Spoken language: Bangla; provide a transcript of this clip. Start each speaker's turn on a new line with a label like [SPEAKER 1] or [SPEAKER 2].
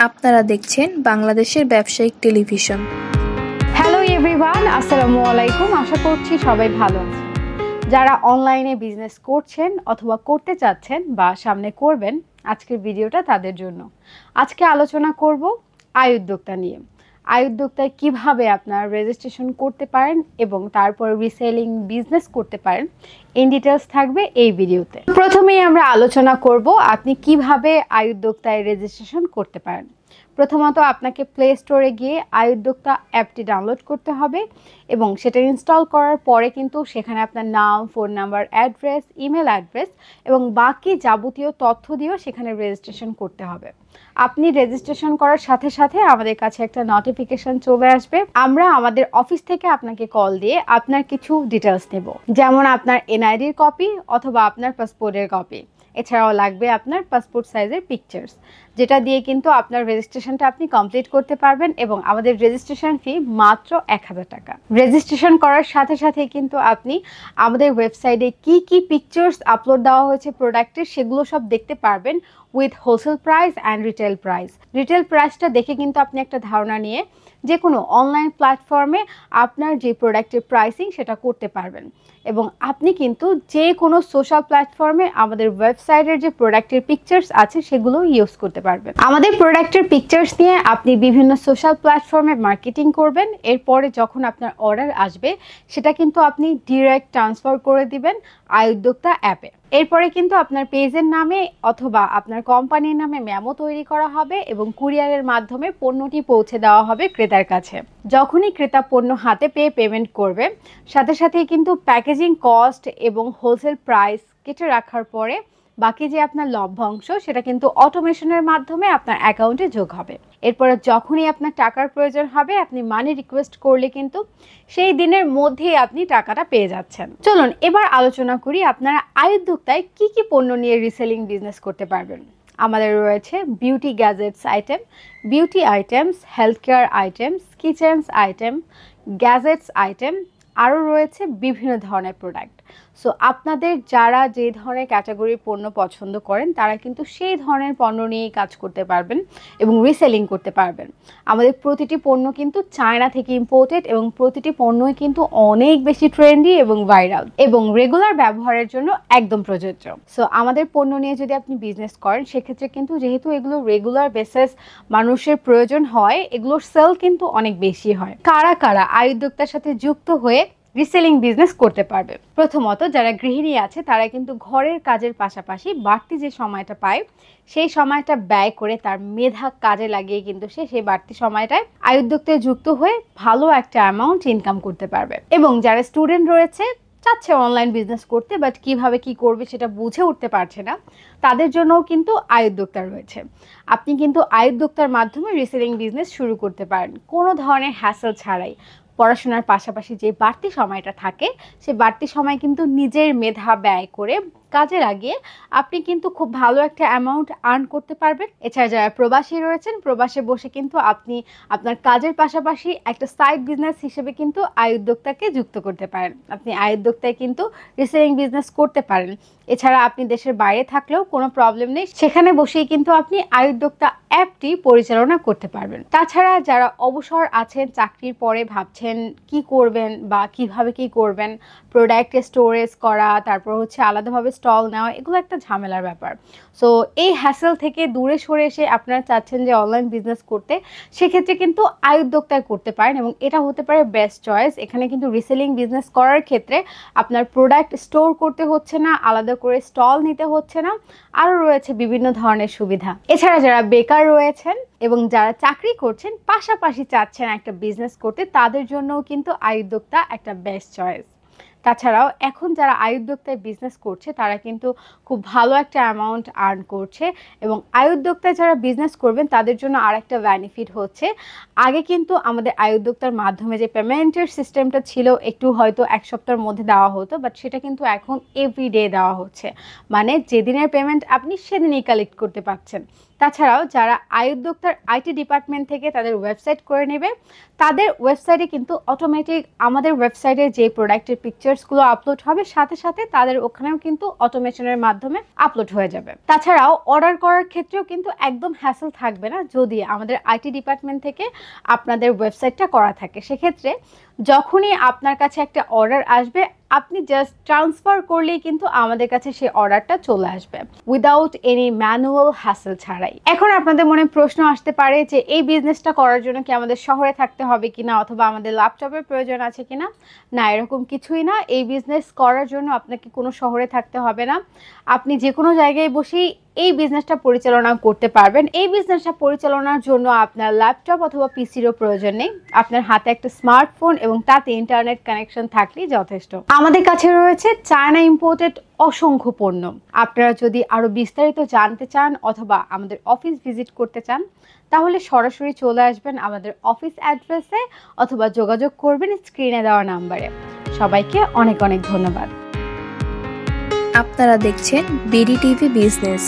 [SPEAKER 1] আপনারা দেখছেন বাংলাদেশের ব্যবসায়িক টেলিভিশন।
[SPEAKER 2] হ্যালো এভরিওয়ান, আসসালামু আলাইকুম। আশা করছি সবাই ভালো আছেন। যারা অনলাইনে বিজনেস করছেন অথবা করতে চাচ্ছেন বা সামনে করবেন, আজকের ভিডিওটা তাদের জন্য। আজকে আলোচনা করব আয় উদ্যোক্তা নিয়ে। আয় উদ্যোক্তায় কীভাবে আপনার রেজিস্ট্রেশন করতে পারেন এবং তারপর রিসেলিং বিজনেস করতে পারেন, ইন ডিটেলস থাকবে এই ভিডিওতে। প্রথমেই আমরা আলোচনা করব আপনি কিভাবে আয় উদ্যোক্তায় রেজিস্ট্রেশন করতে পারেন। প্রথমত আপনাকে প্লে স্টোরে গিয়ে আয় উদ্যোক্তা অ্যাপটি ডাউনলোড করতে হবে এবং সেটা ইনস্টল করার পরে কিন্তু সেখানে আপনার নাম, phone number, address, email address এবং বাকি যাবতীয় তথ্য দিয়েও সেখানে রেজিস্ট্রেশন করতে হবে। আপনি রেজিস্ট্রেশন করার সাথে সাথে আমাদের কাছে একটা নোটিফিকেশন চলে আসবে। আমরা আমাদের অফিস থেকে আপনাকে কল দিয়ে আপনার কিছু ডিটেলস নেব, যেমন আপনার এনআইডির কপি অথবা আপনার পাসপোর্টের কপি। এছাড়াও লাগবে আপনার পাসপোর্ট সাইজের পিকচার্স, যেটা দিয়ে কিন্তু আপনার রেজিস্ট্রেশনটা আপনি কমপ্লিট করতে পারবেন এবং আমাদের রেজিস্ট্রেশন ফি মাত্র 1000 টাকা। রেজিস্ট্রেশন করার সাথে সাথে কিন্তু আপনি আমাদের ওয়েবসাইটে কি কি পিকচার্স আপলোড দেওয়া হয়েছে প্রোডাক্টের, সেগুলো সব দেখতে পারবেন with wholesale price and retail price. Retail প্রাইসটা দেখে কিন্তু আপনি একটা ধারণা নিয়ে যে কোনো অনলাইন প্ল্যাটফর্মে আপনার যে প্রোডাক্টের প্রাইসিং সেটা করতে পারবেন এবং আপনি কিন্তু যে কোনো সোশ্যাল প্ল্যাটফর্মে আমাদের ওয়েবসাইটের যে প্রোডাক্টের পিকচার্স আছে সেগুলো ইউজ করতে পারবেন। আমাদের প্রোডাক্টের পিকচার্স নিয়ে আপনি বিভিন্ন সোশ্যাল প্ল্যাটফর্মে মার্কেটিং করবেন। এরপরে যখন আপনার অর্ডার আসবে সেটা কিন্তু আপনি ডিরেক্ট ট্রান্সফার করে দিবেন আয় উদ্যোক্তা অ্যাপে। এরপরে কিন্তু আপনার পেজের নামে অথবা আপনার কোম্পানির নামে মেমো তৈরি করা হবে এবং কুরিয়ারের মাধ্যমে পণ্যটি পৌঁছে দেওয়া হবে ক্রেতার কাছে। যখনই ক্রেতা পণ্য হাতে পেয়ে পেমেন্ট করবে, সাথে সাথেই কিন্তু প্যাকেজিং কস্ট এবং হোলসেল প্রাইস কেটে রাখার পরে বাকি যে আপনার লভ্যাংশ সেটা কিন্তু অটোমেশনের মাধ্যমে আপনার অ্যাকাউন্টে যোগ হবে। এরপরে যখনই আপনার টাকার প্রয়োজন হবে আপনি মানি রিকোয়েস্ট করলে কিন্তু সেই দিনের মধ্যেই আপনি টাকাটা পেয়ে যাচ্ছেন। চলুন এবার আলোচনা করি আপনারা আয় উদ্যোক্তায় কি কি পণ্য নিয়ে রিসেলিং বিজনেস করতে পারবেন। আমাদের রয়েছে beauty gadgets item, beauty items, health care items, kitchens item, gadgets item, আরও রয়েছে বিভিন্ন ধরনের প্রোডাক্ট। সো আপনাদের যারা যে ধরনের ক্যাটাগরির পণ্য পছন্দ করেন তারা কিন্তু সেই ধরনের পণ্য নিয়েই কাজ করতে পারবেন এবং রিসেলিং করতে পারবেন। আমাদের প্রতিটি পণ্য কিন্তু চায়না থেকে ইম্পোর্টেড এবং প্রতিটি পণ্যই কিন্তু অনেক বেশি ট্রেন্ডি এবং ভাইরাল এবং রেগুলার ব্যবহারের জন্য একদম প্রযোজ্য। সো আমাদের পণ্য নিয়ে যদি আপনি বিজনেস করেন সেক্ষেত্রে কিন্তু যেহেতু এগুলো রেগুলার বেসিস মানুষের প্রয়োজন হয়, এগুলোর সেল কিন্তু অনেক বেশি হয়। কারা কারা আয় উদ্যোক্তার সাথে যুক্ত হয়ে রিসেলিং বিজনেস করতে পারবে? প্রথমত যারা গৃহিণী আছে তারা কিন্তু ঘরের কাজের পাশাপাশি বাড়তি যে সময়টা পায় সেই সময়টা ব্যয় করে তার মেধা কাজে লাগিয়ে কিন্তু সেই বাড়তি সময়টায় আয় উদ্যোক্তায় যুক্ত হয়ে ভালো একটা অ্যামাউন্ট ইনকাম করতে পারবে। এবং যারা স্টুডেন্ট রয়েছে, চাচ্ছে অনলাইন বিজনেস করতে বাট কিভাবে কি করবে সেটা বুঝে উঠতে পারছে না, তাদের জন্যও কিন্তু আয় উদ্যোক্তা রয়েছে। আপনি কিন্তু আয় উদ্যোক্তার মাধ্যমে রিসেলিং বিজনেস শুরু করতে পারেন কোনো ধরনের হ্যাসেল ছাড়াই। পড়াশোনার পাশাপাশি যে বাড়তি সময়টা থাকে সেই বাড়তি সময় কিন্তু নিজের মেধা ব্যয় করে কাজে লাগিয়ে আপনি কিন্তু খুব ভালো একটা অ্যামাউন্ট আর্ন করতে পারবেন। এছাড়া যারা প্রবাসী রয়েছেন, প্রবাসে বসে কিন্তু আপনি আপনার কাজের পাশাপাশি একটা সাইড বিজনেস হিসেবে কিন্তু আয় উদ্যোক্তাকে যুক্ত করতে পারেন। আপনি আয় উদ্যোক্তায় কিন্তু রিসেলিং বিজনেস করতে পারেন। এছাড়া আপনি দেশের বাইরে থাকলেও কোনো প্রবলেম নেই, সেখানে বসেই কিন্তু আপনি আয় উদ্যোক্তা অ্যাপটি পরিচালনা করতে পারবেন। তাছাড়া যারা অবসর আছেন, চাকরির পরে ভাবছেন কি করবেন বা কিভাবে কি করবেন, প্রোডাক্ট স্টোরেজ করা, তারপর হচ্ছে আলাদাভাবে স্টল নেওয়া, এগুলো একটা ঝামেলার ব্যাপার। সো এই হ্যাসেল থেকে দূরে সরে এসে আপনারা চাচ্ছেন যে অনলাইন বিজনেস করতে, সেক্ষেত্রে কিন্তু আয় উদ্যোক্তায় করতে পারেন এবং এটা হতে পারে বেস্ট চয়েস। এখানে কিন্তু রিসেলিং বিজনেস করার ক্ষেত্রে আপনার প্রোডাক্ট স্টোর করতে হচ্ছে না, আলাদা করে স্টল নিতে হচ্ছে না, আরও রয়েছে বিভিন্ন ধরনের সুবিধা। এছাড়া যারা বেকার রয়েছেন এবং যারা চাকরি করছেন পাশাপাশি চাচ্ছেন একটা বিজনেস করতে, তাদের জন্যও কিন্তু আয় উদ্যোক্তা একটা বেস্ট চয়েস। তাছাড়াও এখন যারা আয় উদ্যোক্তায় বিজনেস করছে তারা কিন্তু খুব ভালো একটা অ্যামাউন্ট আর্ন করছে এবং আয় উদ্যোক্তায় যারা বিজনেস করবেন তাদের জন্য আর একটা বেনিফিট হচ্ছে, আগে কিন্তু আমাদের আয় উদ্যোক্তার মাধ্যমে যে পেমেন্টের সিস্টেমটা ছিল একটু হয়তো এক সপ্তাহের মধ্যে দেওয়া হতো, বাট সেটা কিন্তু এখন এভরিডে দেওয়া হচ্ছে, মানে যেদিনের পেমেন্ট আপনি সেদিনই কালেক্ট করতে পারছেন। তাছাড়াও যারা আয় উদ্যোক্তার আইটি ডিপার্টমেন্ট থেকে তাদের ওয়েবসাইট করে নেবে, তাদের ওয়েবসাইটে কিন্তু অটোমেটিক আমাদের ওয়েবসাইটে যে প্রোডাক্টের পিকচার পিকচার্সগুলো আপলোড হবে, সাথে সাথে তাদের ওখানেও কিন্তু অটোমেশনের মাধ্যমে আপলোড হয়ে যাবে। তাছাড়াও অর্ডার করার ক্ষেত্রেও কিন্তু একদম হ্যাসেল থাকবে না যদি আমাদের আইটি ডিপার্টমেন্ট থেকে আপনাদের ওয়েবসাইটটা করা থাকে। সেক্ষেত্রে যখনই আপনার কাছে একটা অর্ডার আসবে, আপনি জাস্ট ট্রান্সফার করলেই কিন্তু আমাদের কাছে সেই অর্ডারটা চলে আসবে উইদাউট এনি ম্যানুয়াল হ্যাসেল ছাড়াই। এখন আপনাদের মনে প্রশ্ন আসতে পারে যে এই বিজনেসটা করার জন্য কি আমাদের শহরে থাকতে হবে কিনা, অথবা আমাদের ল্যাপটপের প্রয়োজন আছে কিনা। না, এরকম কিছুই না। এই বিজনেস করার জন্য আপনাকে কোনো শহরে থাকতে হবে না। আপনি যে কোনো জায়গায় বসেই এই বিজনেসটা পরিচালনা করতে পারবেন। এই বিজনেসটা পরিচালনার জন্য আপনার ল্যাপটপ অথবা পিসিরও প্রয়োজন নেই। আপনার হাতে একটা স্মার্টফোন এবং তাতে ইন্টারনেট কানেকশন থাকলেই যথেষ্ট। আমাদের কাছে রয়েছে চায়না ইম্পোর্টেড অসংখ্য পণ্য। আপনারা যদি আরও বিস্তারিত জানতে চান অথবা আমাদের অফিস ভিজিট করতে চান, তাহলে সরাসরি চলে আসবেন আমাদের অফিস অ্যাড্রেসে অথবা যোগাযোগ করবেন স্ক্রিনে দেওয়া নাম্বারে। সবাইকে অনেক অনেক ধন্যবাদ।
[SPEAKER 1] আপনারা দেখছেন বিডি টিভি বিজনেস।